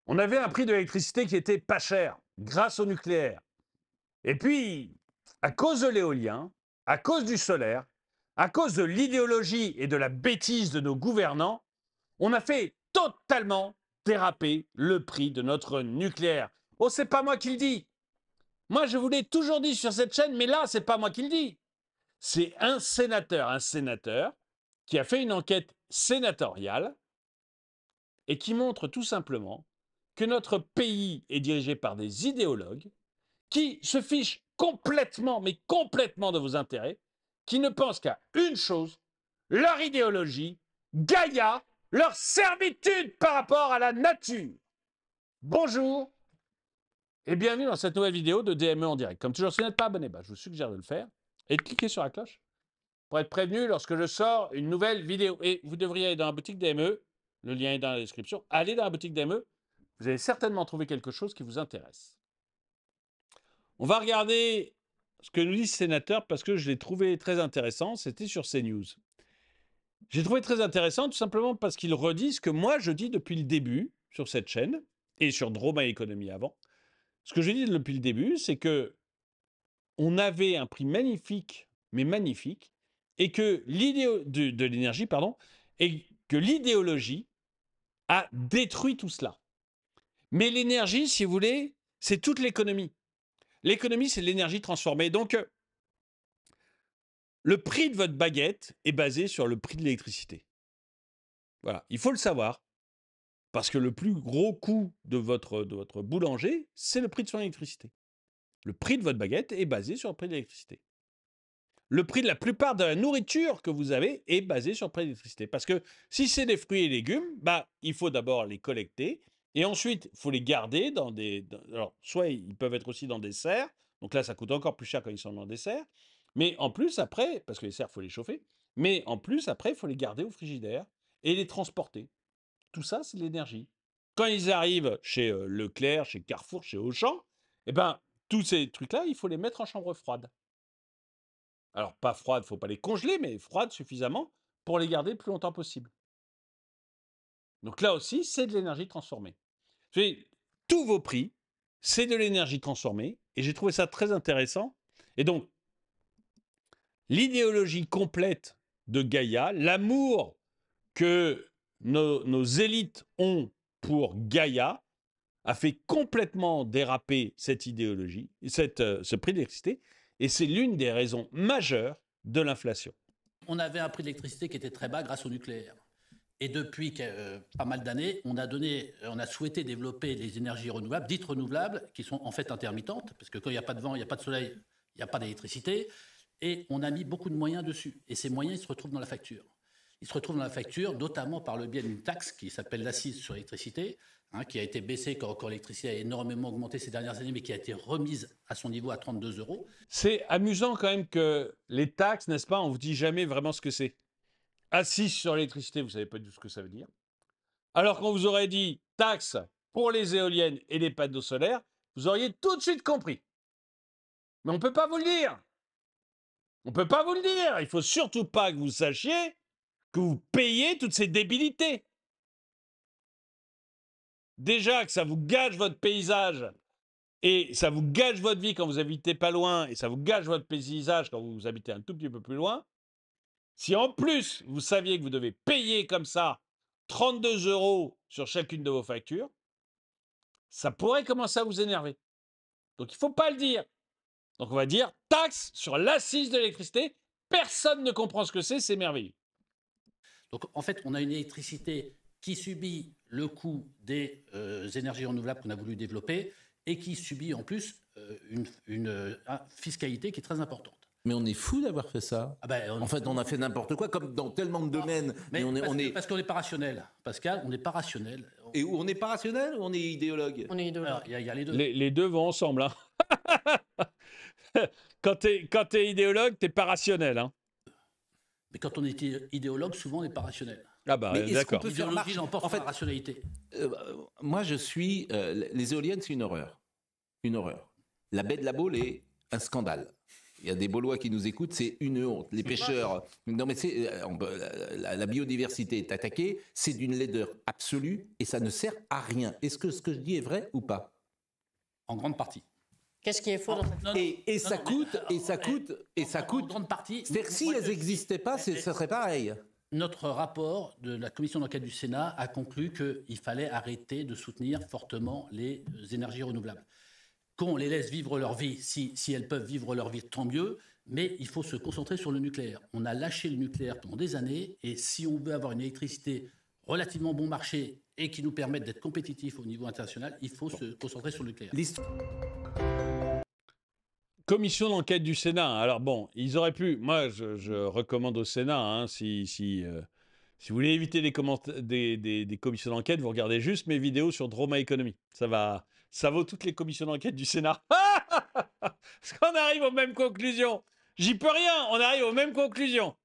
On avait un prix de l'électricité qui était pas cher, grâce au nucléaire. Et puis, à cause de l'éolien, à cause du solaire, à cause de l'idéologie et de la bêtise de nos gouvernants, on a fait totalement déraper le prix de notre nucléaire. Oh, c'est pas moi qui le dis. Moi, je vous l'ai toujours dit sur cette chaîne, mais là, c'est pas moi qui le dis. C'est un sénateur qui a fait une enquête sénatoriale et qui montre tout simplement que notre pays est dirigé par des idéologues qui se fichent complètement, mais complètement de vos intérêts, qui ne pensent qu'à une chose, leur idéologie, Gaïa, leur servitude par rapport à la nature. Bonjour et bienvenue dans cette nouvelle vidéo de DME en direct. Comme toujours, si vous n'êtes pas abonné, je vous suggère de le faire et de cliquer sur la cloche pour être prévenu lorsque je sors une nouvelle vidéo. Et vous devriez aller dans la boutique DME, le lien est dans la description. Allez dans la boutique DME, vous allez certainement trouver quelque chose qui vous intéresse. On va regarder ce que nous dit ce sénateur parce que je l'ai trouvé très intéressant. C'était sur CNews. J'ai trouvé très intéressant tout simplement parce qu'il redit ce que moi je dis depuis le début sur cette chaîne et sur Droma Économie avant. Ce que je dis depuis le début, c'est que on avait un prix magnifique, mais magnifique, et que de l'énergie, et que l'idéologie a détruit tout cela. Mais l'énergie, si vous voulez, c'est toute l'économie. L'économie, c'est l'énergie transformée. Donc, le prix de votre baguette est basé sur le prix de l'électricité. Voilà, il faut le savoir, parce que le plus gros coût de votre boulanger, c'est le prix de son électricité. Le prix de votre baguette est basé sur le prix de l'électricité. Le prix de la plupart de la nourriture que vous avez est basé sur le prix de l'électricité. Parce que si c'est des fruits et légumes, il faut d'abord les collecter, et ensuite, il faut les garder dans des... alors, soit ils peuvent être aussi dans des serres, donc là, ça coûte encore plus cher quand ils sont dans des serres, mais en plus, après, parce que les serres, il faut les chauffer, mais en plus, après, il faut les garder au frigidaire et les transporter. Tout ça, c'est de l'énergie. Quand ils arrivent chez Leclerc, chez Carrefour, chez Auchan, tous ces trucs-là, il faut les mettre en chambre froide. Alors, pas froide, il ne faut pas les congeler, mais froide suffisamment pour les garder le plus longtemps possible. Donc là aussi, c'est de l'énergie transformée. Tous vos prix, c'est de l'énergie transformée, et j'ai trouvé ça très intéressant. Et donc, l'idéologie complète de Gaïa, l'amour que nos élites ont pour Gaïa, a fait complètement déraper cette idéologie, ce prix de l'électricité, et c'est l'une des raisons majeures de l'inflation. On avait un prix de l'électricité qui était très bas grâce au nucléaire. Et depuis pas mal d'années, on a souhaité développer les énergies renouvelables, dites renouvelables, qui sont en fait intermittentes, parce que quand il n'y a pas de vent, il n'y a pas de soleil, il n'y a pas d'électricité. Et on a mis beaucoup de moyens dessus. Et ces moyens, ils se retrouvent dans la facture. Ils se retrouvent dans la facture, notamment par le biais d'une taxe qui s'appelle l'accise sur l'électricité, qui a été baissée quand l'électricité a énormément augmenté ces dernières années, mais qui a été remise à son niveau à 32 euros. C'est amusant quand même que les taxes, n'est-ce pas, on ne vous dit jamais vraiment ce que c'est. Assise sur l'électricité, vous ne savez pas du tout ce que ça veut dire. Alors qu'on vous aurait dit taxe pour les éoliennes et les panneaux solaires, vous auriez tout de suite compris. Mais on ne peut pas vous le dire. On ne peut pas vous le dire. Il ne faut surtout pas que vous sachiez que vous payez toutes ces débilités. Déjà que ça vous gâche votre paysage et ça vous gâche votre vie quand vous habitez pas loin et ça vous gâche votre paysage quand vous habitez un tout petit peu plus loin. Si en plus vous saviez que vous devez payer comme ça 32 € sur chacune de vos factures, ça pourrait commencer à vous énerver. Donc il ne faut pas le dire. Donc on va dire taxe sur l'assise de l'électricité. Personne ne comprend ce que c'est merveilleux. Donc en fait, on a une électricité qui subit le coût des énergies renouvelables qu'on a voulu développer et qui subit en plus une fiscalité qui est très importante. Mais on est fou d'avoir fait ça. En fait, on a fait n'importe quoi, comme dans tellement de domaines. Parce qu'on n'est pas rationnel. Pascal, on n'est pas rationnel. Et où on n'est pas rationnel ou on est idéologue? On est idéologue. Il y a les deux. Les deux vont ensemble. Hein. Quand t'es idéologue, t'es pas rationnel. Hein. Mais quand on est idéologue, souvent on n'est pas rationnel. Ah bah d'accord. L'idéologie l'emporte sur la rationalité. Moi, je suis... les éoliennes, c'est une horreur. Une horreur. La baie de la Baule est un scandale. Il y a des Baulois qui nous écoutent, c'est une honte. Les pêcheurs, non mais la biodiversité est attaquée, c'est d'une laideur absolue et ça ne sert à rien. Est-ce que ce que je dis est vrai ou pas? En grande partie. Qu'est-ce qui est faux dans cette... Et ça coûte. En grande partie. C'est-à-dire que si elles n'existaient pas, ça serait pareil. Notre rapport de la commission d'enquête du Sénat a conclu qu'il fallait arrêter de soutenir fortement les énergies renouvelables. Qu'on les laisse vivre leur vie, si elles peuvent vivre leur vie, tant mieux, mais il faut se concentrer sur le nucléaire. On a lâché le nucléaire pendant des années, et si on veut avoir une électricité relativement bon marché et qui nous permette d'être compétitifs au niveau international, il faut se concentrer sur le nucléaire. Commission d'enquête du Sénat. Alors bon, ils auraient pu. Moi, je recommande au Sénat, hein, si vous voulez éviter des commissions d'enquête, vous regardez juste mes vidéos sur Droma Economy. Ça vaut toutes les commissions d'enquête du Sénat. Parce qu'on arrive aux mêmes conclusions. J'y peux rien, on arrive aux mêmes conclusions.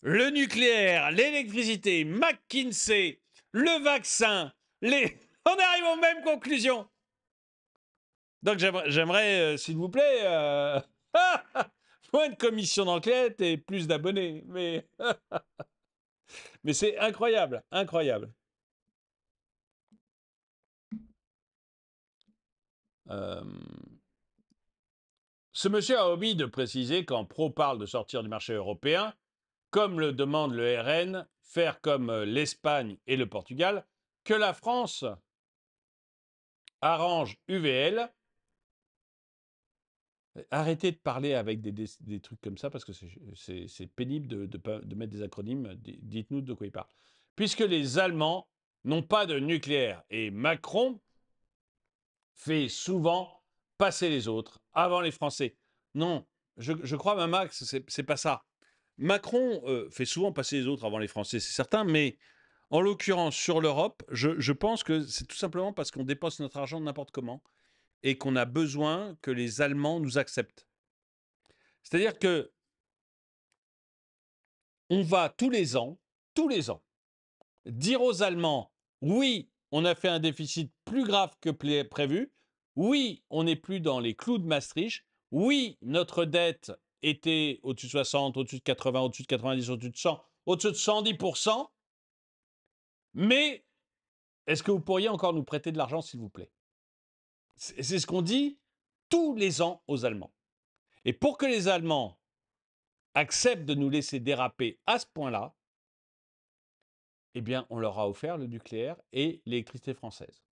Le nucléaire, l'électricité, McKinsey, le vaccin, on arrive aux mêmes conclusions. Donc j'aimerais, s'il vous plaît, moins de commission d'enquête et plus d'abonnés. Mais, mais c'est incroyable, incroyable. Ce monsieur a omis de préciser quand Pro parle de sortir du marché européen, comme le demande le RN, faire comme l'Espagne et le Portugal, que la France arrange UVL. Arrêtez de parler avec des trucs comme ça parce que c'est pénible de mettre des acronymes. Dites-nous de quoi il parle. Puisque les Allemands n'ont pas de nucléaire et Macron fait souvent passer les autres avant les Français. Non, je crois, ma Max, c'est pas ça. Macron fait souvent passer les autres avant les Français, c'est certain, mais en l'occurrence, sur l'Europe, je pense que c'est tout simplement parce qu'on dépense notre argent n'importe comment et qu'on a besoin que les Allemands nous acceptent. C'est-à-dire que on va tous les ans, dire aux Allemands, oui, on a fait un déficit plus grave que prévu, oui, on n'est plus dans les clous de Maastricht, oui, notre dette était au-dessus de 60, au-dessus de 80, au-dessus de 90, au-dessus de 100, au-dessus de 110%, mais est-ce que vous pourriez encore nous prêter de l'argent, s'il vous plaît? C'est ce qu'on dit tous les ans aux Allemands. Et pour que les Allemands acceptent de nous laisser déraper à ce point-là, eh bien, on leur a offert le nucléaire et l'électricité française.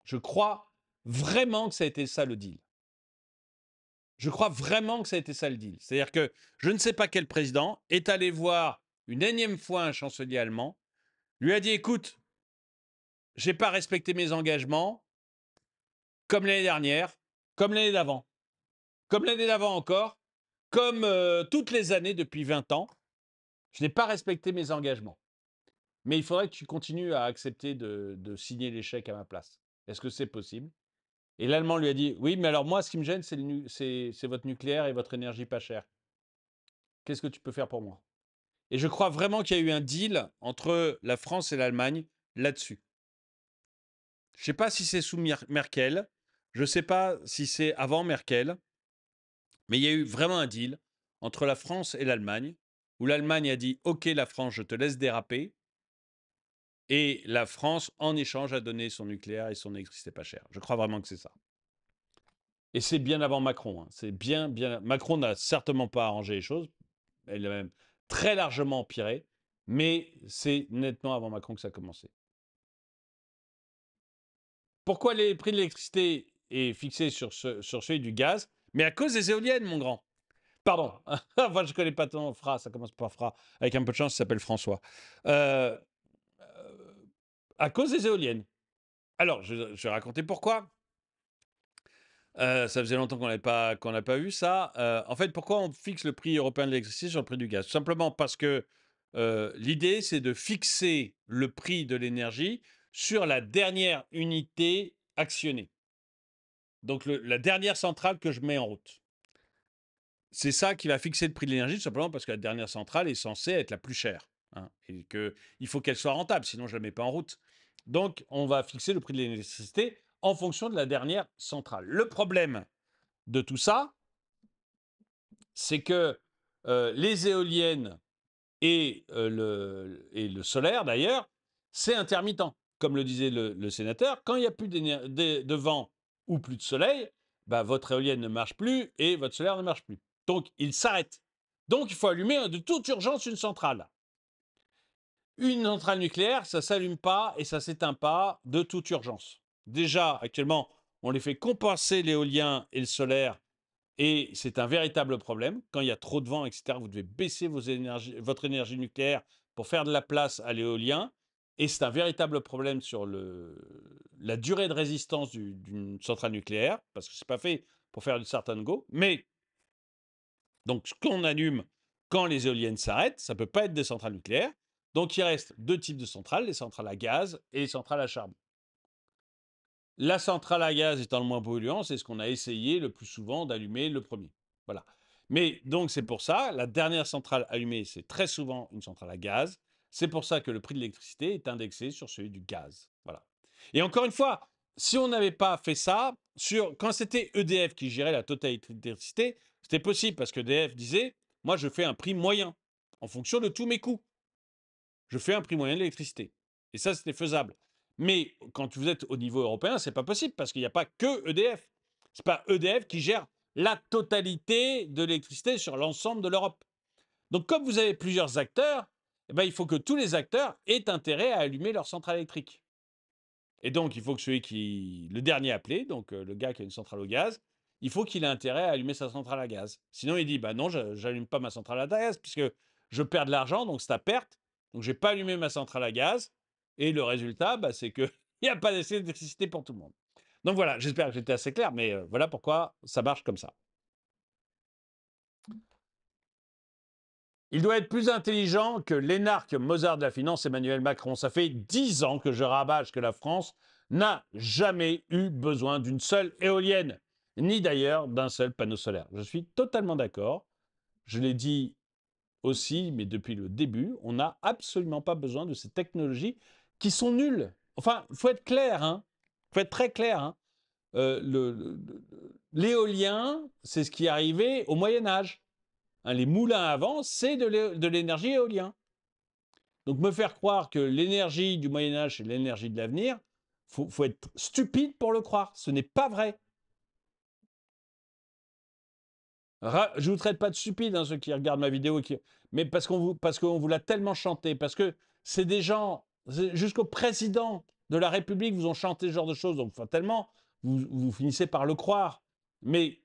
Je crois vraiment que ça a été ça le deal. Je crois vraiment que ça a été ça le deal. C'est-à-dire que je ne sais pas quel président est allé voir une énième fois un chancelier allemand, lui a dit, écoute, je n'ai pas respecté mes engagements, comme l'année dernière, comme l'année d'avant, comme l'année d'avant encore, comme toutes les années depuis 20 ans, je n'ai pas respecté mes engagements. Mais il faudrait que tu continues à accepter de signer les chèques à ma place. Est-ce que c'est possible? Et l'Allemand lui a dit, oui, mais alors moi, ce qui me gêne, c'est votre nucléaire et votre énergie pas chère. Qu'est-ce que tu peux faire pour moi? Et je crois vraiment qu'il y a eu un deal entre la France et l'Allemagne là-dessus. Je ne sais pas si c'est sous Merkel, je ne sais pas si c'est avant Merkel, mais il y a eu vraiment un deal entre la France et l'Allemagne, où l'Allemagne a dit, OK, la France, je te laisse déraper, et la France, en échange, a donné son nucléaire et son électricité pas chère. Je crois vraiment que c'est ça. Et c'est bien avant Macron. Hein. C'est bien. Macron n'a certainement pas arrangé les choses. Elle a même très largement empiré. Mais c'est nettement avant Macron que ça a commencé. Pourquoi les prix de l'électricité est fixé sur celui du gaz? Mais à cause des éoliennes, mon grand. Pardon. Enfin, je ne connais pas ton Fra. Ça commence par Fra. Avec un peu de chance, il s'appelle François. À cause des éoliennes. Alors, je vais raconter pourquoi. Ça faisait longtemps qu'on n'a pas vu ça. En fait, pourquoi on fixe le prix européen de l'électricité sur le prix du gaz? Tout simplement parce que l'idée, c'est de fixer le prix de l'énergie sur la dernière unité actionnée. Donc, la dernière centrale que je mets en route. C'est ça qui va fixer le prix de l'énergie, tout simplement parce que la dernière centrale est censée être la plus chère. Hein, et qu'il faut qu'elle soit rentable, sinon je ne la mets pas en route. Donc, on va fixer le prix de l'électricité en fonction de la dernière centrale. Le problème de tout ça, c'est que les éoliennes et le solaire, d'ailleurs, c'est intermittent. Comme le disait le sénateur, quand il n'y a plus de vent ou plus de soleil, bah, votre éolienne ne marche plus et votre solaire ne marche plus. Donc, il s'arrête. Donc, il faut allumer de toute urgence une centrale. Une centrale nucléaire, ça ne s'allume pas et ça ne s'éteint pas de toute urgence. Déjà, actuellement, on les fait compenser l'éolien et le solaire et c'est un véritable problème. Quand il y a trop de vent, etc., vous devez baisser votre énergie nucléaire pour faire de la place à l'éolien. Et c'est un véritable problème sur la durée de résistance d'une centrale nucléaire, parce que ce n'est pas fait pour faire du start and go. Mais, donc, ce qu'on allume quand les éoliennes s'arrêtent, ça ne peut pas être des centrales nucléaires. Donc, il reste deux types de centrales, les centrales à gaz et les centrales à charbon. La centrale à gaz étant le moins polluant, c'est ce qu'on a essayé le plus souvent d'allumer le premier. Voilà. Mais donc c'est pour ça, la dernière centrale allumée, c'est très souvent une centrale à gaz. C'est pour ça que le prix de l'électricité est indexé sur celui du gaz. Voilà. Et encore une fois, si on n'avait pas fait ça, quand c'était EDF qui gérait la totalité de l'électricité, c'était possible parce que EDF disait, moi je fais un prix moyen en fonction de tous mes coûts. Je fais un prix moyen de l'électricité. Et ça, c'était faisable. Mais quand vous êtes au niveau européen, ce n'est pas possible parce qu'il n'y a pas que EDF. Ce n'est pas EDF qui gère la totalité de l'électricité sur l'ensemble de l'Europe. Donc, comme vous avez plusieurs acteurs, eh ben, il faut que tous les acteurs aient intérêt à allumer leur centrale électrique. Et donc, il faut que le dernier appelé, donc le gars qui a une centrale au gaz, il faut qu'il ait intérêt à allumer sa centrale à gaz. Sinon, il dit, bah non, je n'allume pas ma centrale à gaz puisque je perds de l'argent, donc c'est à perte. Donc, je n'ai pas allumé ma centrale à gaz. Et le résultat, bah, c'est qu'il n'y a pas assez d'électricité pour tout le monde. Donc voilà, j'espère que j'étais assez clair, mais voilà pourquoi ça marche comme ça. Il doit être plus intelligent que l'énarque Mozart de la finance, Emmanuel Macron. Ça fait 10 ans que je rabâche que la France n'a jamais eu besoin d'une seule éolienne, ni d'ailleurs d'un seul panneau solaire. Je suis totalement d'accord. Je l'ai dit aussi, mais depuis le début, on n'a absolument pas besoin de ces technologies qui sont nulles. Enfin, il faut être clair, hein. Il faut être très clair, hein. L'éolien, c'est ce qui est arrivé au Moyen-Âge. Hein, les moulins à vent, c'est de l'énergie éolienne. Donc me faire croire que l'énergie du Moyen-Âge, c'est l'énergie de l'avenir, faut être stupide pour le croire. Ce n'est pas vrai. Je ne vous traite pas de stupide, hein, ceux qui regardent ma vidéo, mais parce qu'on vous l'a tellement chanté, parce que c'est des gens, jusqu'au président de la République vous ont chanté ce genre de choses, donc enfin, tellement, vous finissez par le croire. Mais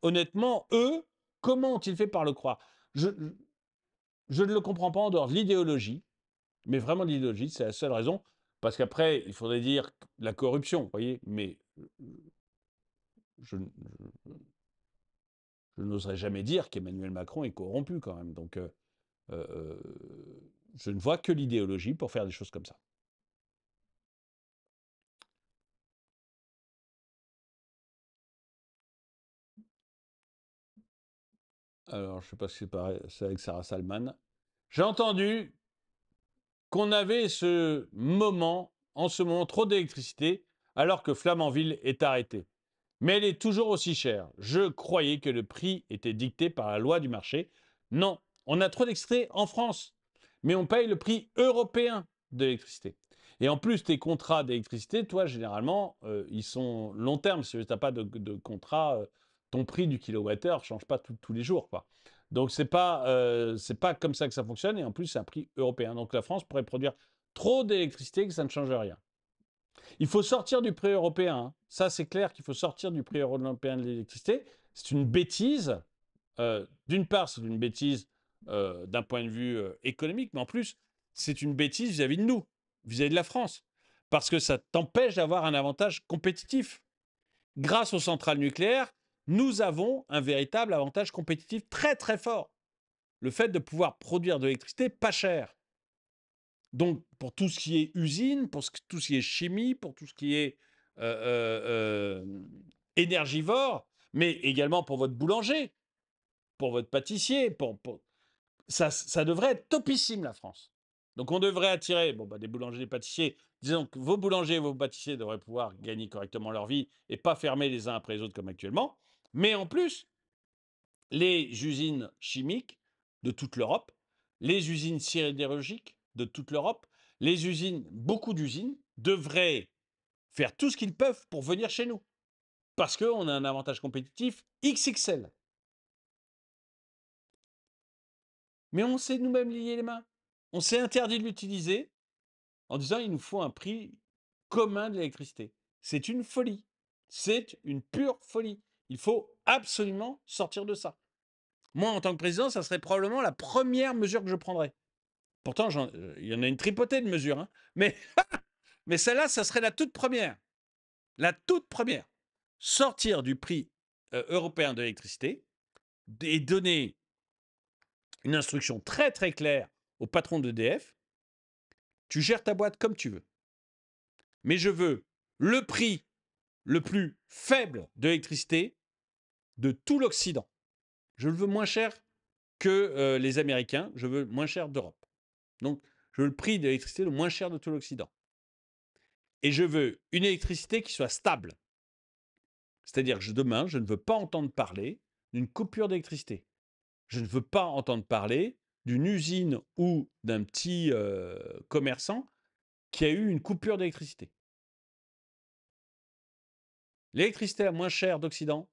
honnêtement, eux, comment ont-ils fait par le croire? Je ne le comprends pas en dehors de l'idéologie, mais vraiment l'idéologie, c'est la seule raison, parce qu'après, il faudrait dire la corruption, vous voyez, mais je n'oserais jamais dire qu'Emmanuel Macron est corrompu quand même. Donc, je ne vois que l'idéologie pour faire des choses comme ça. Alors, je ne sais pas si c'est avec Sarah Salman. J'ai entendu qu'on avait en ce moment, trop d'électricité, alors que Flamanville est arrêté. Mais elle est toujours aussi chère. Je croyais que le prix était dicté par la loi du marché. Non, on a trop d'électricité en France, mais on paye le prix européen de l'électricité. Et en plus, tes contrats d'électricité, toi, généralement, ils sont long terme. Si tu n'as pas de contrat, ton prix du kilowattheure ne change pas tous les jours, quoi. Donc, c'est pas comme ça que ça fonctionne. Et en plus, c'est un prix européen. Donc, la France pourrait produire trop d'électricité que ça ne change rien. Il faut sortir du prix européen. Hein. Ça, c'est clair qu'il faut sortir du prix européen de l'électricité. C'est une bêtise. D'une part, c'est une bêtise d'un point de vue économique, mais en plus, c'est une bêtise vis-à-vis de nous, vis-à-vis de la France. Parce que ça t'empêche d'avoir un avantage compétitif. Grâce aux centrales nucléaires, nous avons un véritable avantage compétitif très très fort. Le fait de pouvoir produire de l'électricité pas cher. Donc, pour tout ce qui est usine, pour tout ce qui est chimie, pour tout ce qui est énergivore, mais également pour votre boulanger, pour votre pâtissier, ça devrait être topissime, la France. Donc, on devrait attirer des boulangers, des pâtissiers. Disons que vos boulangers et vos pâtissiers devraient pouvoir gagner correctement leur vie et pas fermer les uns après les autres comme actuellement. Mais en plus, les usines chimiques de toute l'Europe, les usines sidérurgiques de toute l'Europe, les usines, beaucoup d'usines devraient faire tout ce qu'ils peuvent pour venir chez nous. Parce qu'on a un avantage compétitif XXL. Mais on s'est nous-mêmes lié les mains. On s'est interdit de l'utiliser en disant il nous faut un prix commun de l'électricité. C'est une folie. C'est une pure folie. Il faut absolument sortir de ça. Moi, en tant que président, ça serait probablement la première mesure que je prendrais. Pourtant, il y en a une tripotée de mesures. Hein. Mais, mais celle-là, ça serait la toute première. La toute première. Sortir du prix européen de l'électricité et donner une instruction très très claire au patron d'EDF. Tu gères ta boîte comme tu veux. Mais je veux le prix le plus faible de l'électricité de tout l'Occident. Je le veux moins cher que les Américains, je veux moins cher d'Europe. Donc, je veux le prix de l'électricité le moins cher de tout l'Occident. Et je veux une électricité qui soit stable. C'est-à-dire que demain, je ne veux pas entendre parler d'une coupure d'électricité. Je ne veux pas entendre parler d'une usine ou d'un petit commerçant qui a eu une coupure d'électricité. L'électricité la moins chère d'Occident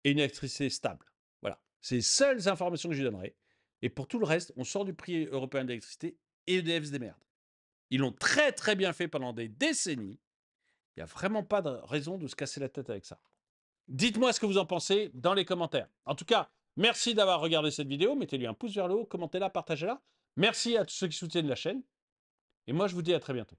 et une électricité stable. Voilà. C'est les seules informations que je lui donnerai. Et pour tout le reste, on sort du prix européen d'électricité et EDF se démerde. Ils l'ont très très bien fait pendant des décennies. Il n'y a vraiment pas de raison de se casser la tête avec ça. Dites-moi ce que vous en pensez dans les commentaires. En tout cas, merci d'avoir regardé cette vidéo. Mettez-lui un pouce vers le haut, commentez-la, partagez-la. Merci à tous ceux qui soutiennent la chaîne. Et moi, je vous dis à très bientôt.